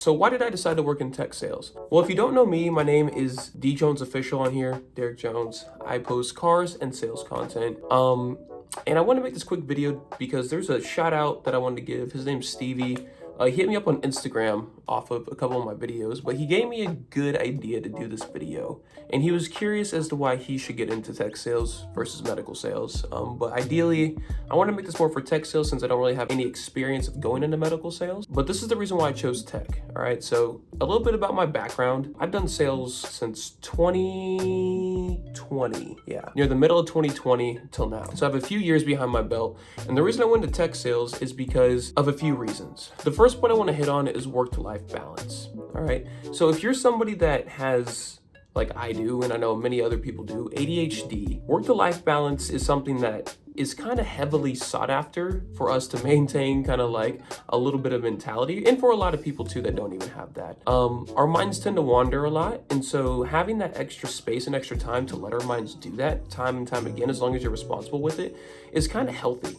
So why did I decide to work in tech sales? Well, if you don't know me, my name is D Jones Official on here, Derek Jones. I post cars and sales content. And I want to make this quick video because there's a shout out that I wanted to give. His name's Stevie. He hit me up on Instagram off of a couple of my videos, but he gave me a good idea to do this video. And he was curious as to why he should get into tech sales versus medical sales. But ideally, I want to make this more for tech sales since I don't really have any experience of going into medical sales. But this is the reason why I chose tech. All right, so a little bit about my background. I've done sales since 2020, near the middle of 2020 till now. So I have a few years behind my belt. And the reason I went into tech sales is because of a few reasons. The first point I want to hit on is work-to-life balance. All right, so if you're somebody that has, like I do, and I know many other people do, ADHD, work-to-life balance is something that is kind of heavily sought after for us to maintain kind of like a little bit of mentality, and for a lot of people too that don't even have that. Our minds tend to wander a lot, and so having that extra space and extra time to let our minds do that time and time again, as long as you're responsible with it, is kind of healthy.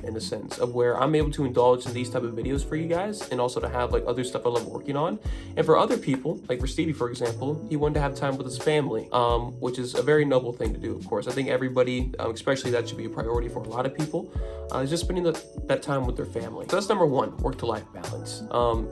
In a sense of where I'm able to indulge in these type of videos for you guys, and also to have like other stuff I love working on. And for other people, like for Stevie, for example, he wanted to have time with his family, which is a very noble thing to do, of course. I think everybody, especially that should be a priority for a lot of people, is just spending that time with their family. So that's number one, work-to-life balance.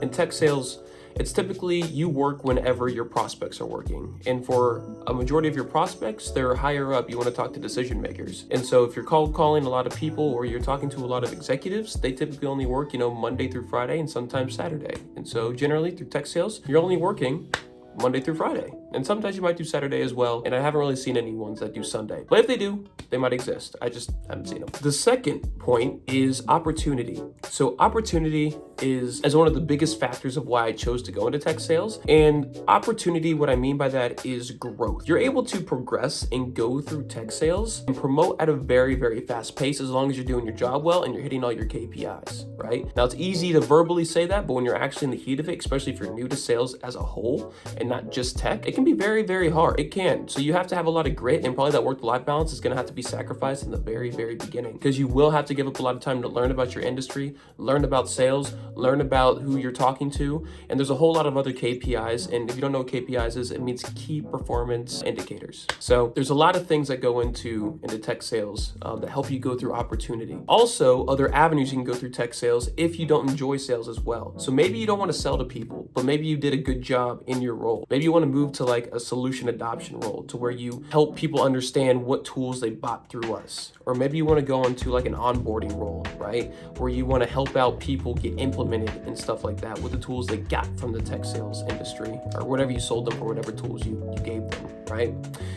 In tech sales, it's typically you work whenever your prospects are working. And for a majority of your prospects, they're higher up. You want to talk to decision makers. And so if you're cold calling a lot of people or you're talking to a lot of executives, they typically only work, Monday through Friday and sometimes Saturday. And so generally through tech sales, you're only working Monday through Friday. And sometimes you might do Saturday as well. And I haven't really seen any ones that do Sunday. But if they do, they might exist. I just haven't seen them. The second point is opportunity. So opportunity is one of the biggest factors of why I chose to go into tech sales. And opportunity, what I mean by that is growth. You're able to progress and go through tech sales and promote at a very, very fast pace as long as you're doing your job well and you're hitting all your KPIs, right? Now, it's easy to verbally say that, but when you're actually in the heat of it, especially if you're new to sales as a whole and not just tech, it can be very, very hard. It can. So you have to have a lot of grit, and probably that work-to-life balance is going to have to be sacrificed in the very, very beginning, because you will have to give up a lot of time to learn about your industry, learn about sales, learn about who you're talking to, and there's a whole lot of other KPIs. And if you don't know what KPIs is, it means key performance indicators. So there's a lot of things that go into tech sales that help you go through opportunity. Also, other avenues you can go through tech sales if you don't enjoy sales as well. So maybe you don't want to sell to people, but maybe you did a good job in your role. Maybe you want to move to like a solution adoption role to where you help people understand what tools they bought through us. Or maybe you want to go into like an onboarding role, right? Where you want to help out people get implemented and stuff like that with the tools they got from the tech sales industry, or whatever you sold them for, whatever tools you gave them, right?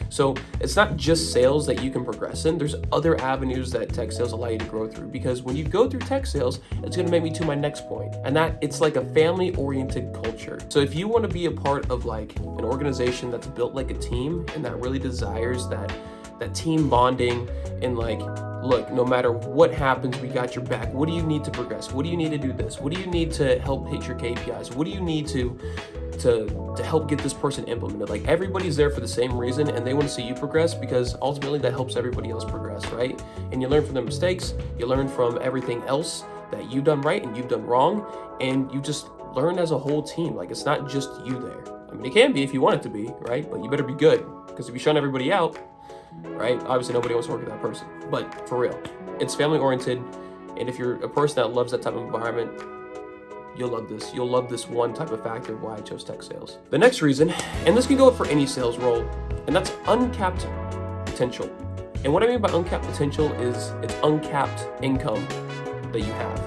So it's not just sales that you can progress in. There's other avenues that tech sales allow you to grow through, because when you go through tech sales, it's going to make me to my next point, and that it's like a family-oriented culture. So if you want to be a part of like an organization that's built like a team and that really desires that team bonding, and like, look, no matter what happens, we got your back. What do you need to progress? What do you need to do this? What do you need to help hit your KPIs? What do you need to help get this person implemented? Like, everybody's there for the same reason, and they want to see you progress, because ultimately that helps everybody else progress, right? And you learn from their mistakes, you learn from everything else that you've done right and you've done wrong, and you just learn as a whole team. Like, it's not just you there. I mean, it can be if you want it to be, right? But you better be good, because if you shun everybody out, right? Obviously, nobody wants to work with that person. But for real, it's family oriented. And if you're a person that loves that type of environment, you'll love this. You'll love this one type of factor of why I chose tech sales. The next reason, and this can go for any sales role, and that's uncapped potential. And what I mean by uncapped potential is it's uncapped income that you have.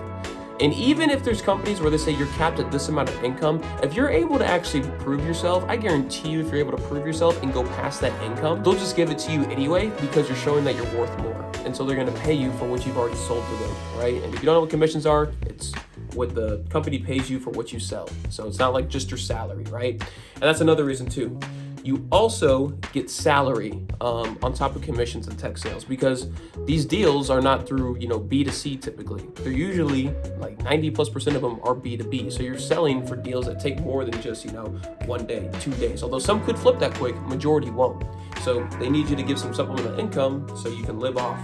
And even if there's companies where they say you're capped at this amount of income, if you're able to actually prove yourself, I guarantee you, if you're able to prove yourself and go past that income, they'll just give it to you anyway, because you're showing that you're worth more. And so they're going to pay you for what you've already sold to them, right? And if you don't know what commissions are, it's what the company pays you for what you sell. So it's not like just your salary, right? And that's another reason too. You also get salary on top of commissions in tech sales, because these deals are not through, B2C typically. They're usually like 90+% of them are B2B. So you're selling for deals that take more than just, 1 day, 2 days. Although some could flip that quick, majority won't. So they need you to give some supplemental income so you can live off,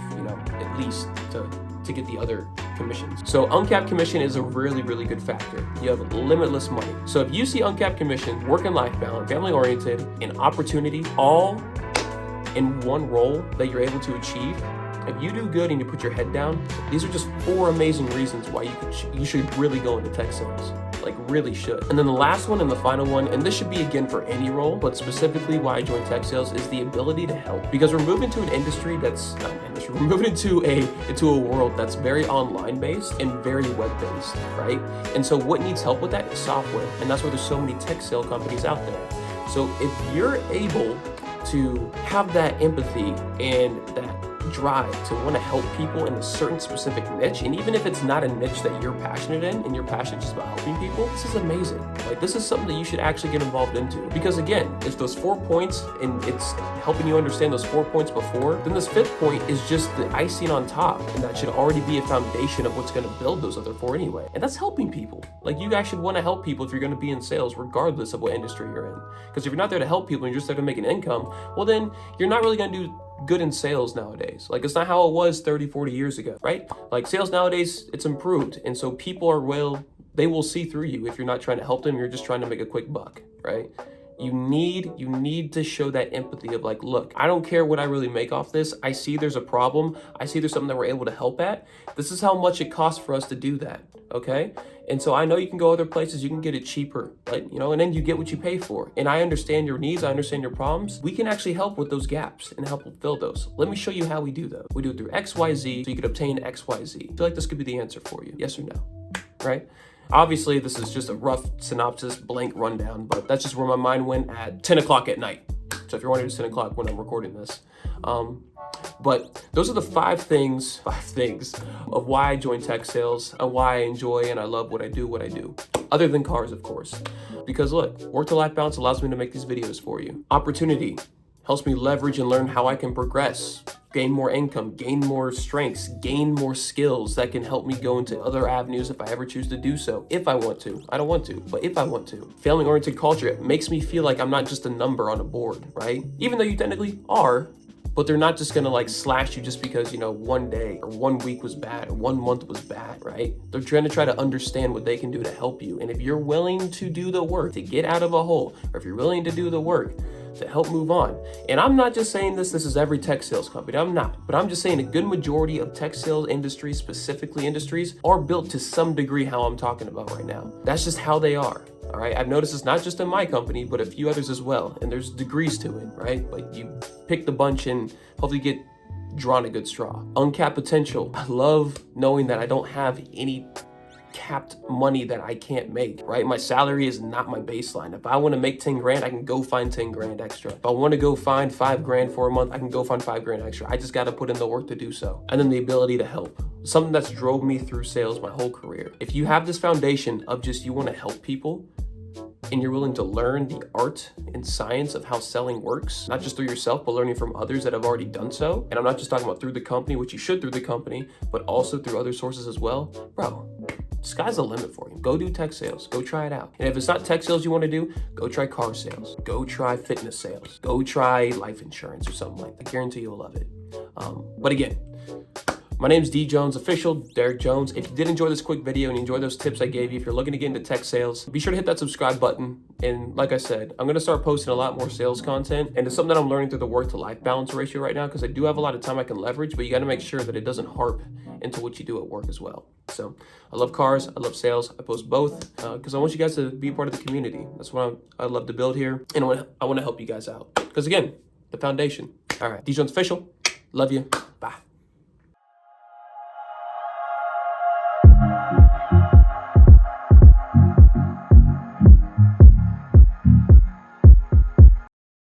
at least to to get the other commissions. So uncapped commission is a really, really good factor. You have limitless money. So if you see uncapped commission, work and life balance, family oriented, and opportunity all in one role that you're able to achieve, if you do good and you put your head down, these are just 4 amazing reasons why you should really go into tech sales. Like, really should. And then the last one and the final one, and this should be again for any role, but specifically why I joined tech sales, is the ability to help. Because we're moving to an industry that's we're moving into a world that's very online based and very web based, right? And so what needs help with that is software, and that's why there's so many tech sale companies out there. So if you're able to have that empathy and that drive to want to help people in a certain specific niche, and even if it's not a niche that you're passionate in and you're passionate just about helping people, this is amazing. Like, this is something that you should actually get involved into, because again, if those 4 points and it's helping you understand those 4 points before, then this 5th point is just the icing on top, and that should already be a foundation of what's going to build those other 4 anyway. And that's helping people. Like, you guys should want to help people if you're going to be in sales, regardless of what industry you're in. Because if you're not there to help people and you're just there to make an income, well, then you're not really going to do good in sales nowadays. Like, it's not how it was 30, 40 years ago, right? Like, sales nowadays, it's improved. And so people they will see through you if you're not trying to help them, you're just trying to make a quick buck, right? You need to show that empathy of like, look, I don't care what I really make off this. I see there's a problem. I see there's something that we're able to help at. This is how much it costs for us to do that, okay? And so I know you can go other places, you can get it cheaper, like, and then you get what you pay for. And I understand your needs, I understand your problems. We can actually help with those gaps and help fill those. Let me show you how we do those. We do it through XYZ, so you could obtain XYZ. I feel like this could be the answer for you, yes or no, right? Obviously, this is just a rough synopsis, blank rundown, but that's just where my mind went at 10 o'clock at night. So if you're wondering, it's 10 o'clock when I'm recording this. But those are the 5 things of why I joined tech sales and why I enjoy and I love what I do. Other than cars, of course. Because look, work-to-life balance allows me to make these videos for you. Opportunity helps me leverage and learn how I can progress, gain more income, gain more strengths, gain more skills that can help me go into other avenues if I ever choose to do so. If I want to. I don't want to, but if I want to. Family-oriented culture, it makes me feel like I'm not just a number on a board, right? Even though you technically are, but they're not just gonna like slash you just because, one day or 1 week was bad or 1 month was bad, right? They're trying to understand what they can do to help you. And if you're willing to do the work to get out of a hole, or if you're willing to do the work to help move on. And I'm not just saying this is every tech sales company, I'm not, but I'm just saying a good majority of tech sales industries, specifically industries, are built to some degree how I'm talking about right now. That's just how they are. All right, I've noticed it's not just in my company, but a few others as well. And there's degrees to it, right? But you pick the bunch and hopefully get drawn a good straw. Uncapped potential. I love knowing that I don't have any capped money that I can't make, right? My salary is not my baseline. If I want to make 10 grand, I can go find 10 grand extra. If I want to go find 5 grand for a month, I can go find 5 grand extra. I just got to put in the work to do so. And then the ability to help. Something that's drove me through sales my whole career. If you have this foundation of just you want to help people, and you're willing to learn the art and science of how selling works, not just through yourself, but learning from others that have already done so. And I'm not just talking about through the company, which you should through the company, but also through other sources as well. Bro, sky's the limit for you. Go do tech sales, go try it out. And if it's not tech sales you want to do, go try car sales, go try fitness sales, go try life insurance or something like that. I guarantee you'll love it. But again, my name's D Jones Official, Derek Jones. If you did enjoy this quick video and you enjoyed those tips I gave you, if you're looking to get into tech sales, be sure to hit that subscribe button. And like I said, I'm gonna start posting a lot more sales content. And it's something that I'm learning through the work to life balance ratio right now, because I do have a lot of time I can leverage, but you gotta make sure that it doesn't harp into what you do at work as well. So I love cars, I love sales, I post both because I want you guys to be a part of the community. That's what I love to build here. And I wanna help you guys out. Because again, the foundation. All right, D Jones Official, love you.